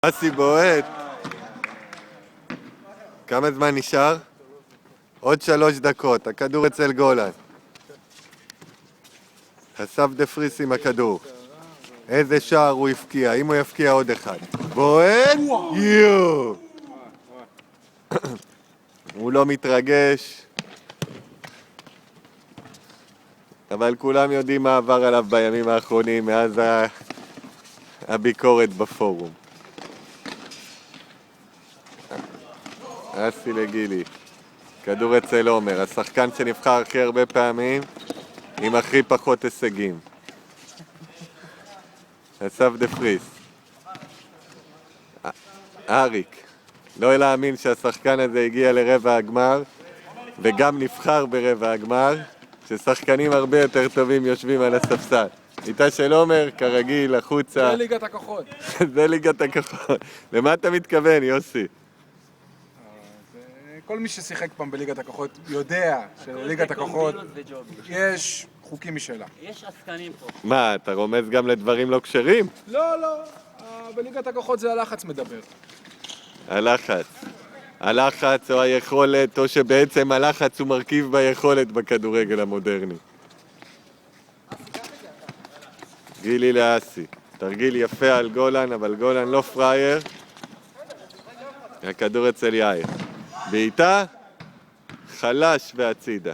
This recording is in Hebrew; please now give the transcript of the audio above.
אסי בועט. כמה זמן נשאר? עוד 3 דקות, הכדור אצל גולן. אסף דה פריס עם הכדור. איזה שער הוא הפקיע, אם הוא יפקיע עוד אחד. בועט! יו! הוא לא מתרגש. אבל כולם יודעים מה עבר עליו בימים האחרונים, מאז הביקורת בפורום. אסי לגילי. כדור אצל עומר, השחקן שנבחר הכי הרבה פעמים, עם הכי פחות הישגים. אסף דה פריס. אריק. לא להאמין שהשחקן הזה הגיע לרבע הגמר, וגם נבחר ברבע הגמר, ששחקנים הרבה יותר טובים יושבים על הספסל. איתה של עומר, כרגיל, החוצה. זה ליגת הכוחות. זה ליגת הכוחות. למה אתה מתכוון, יוסי? כל מי ששיחק פעם בליגת הכוחות יודע שלליגת הכוחות יש חוקים משלה. יש עסקנים פה. מה, אתה רומז גם לדברים לא כשרים? לא, לא. בליגת הכוחות זה הלחץ מדבר. הלחץ. הלחץ או היכולת, או שבעצם הלחץ הוא מרכיב ביכולת בכדורגל המודרני. גילי לאסי. תרגיל יפה על גולן, אבל גולן לא פרייר. הכדור אצל יאיר. בעיטה, חלש והצידה.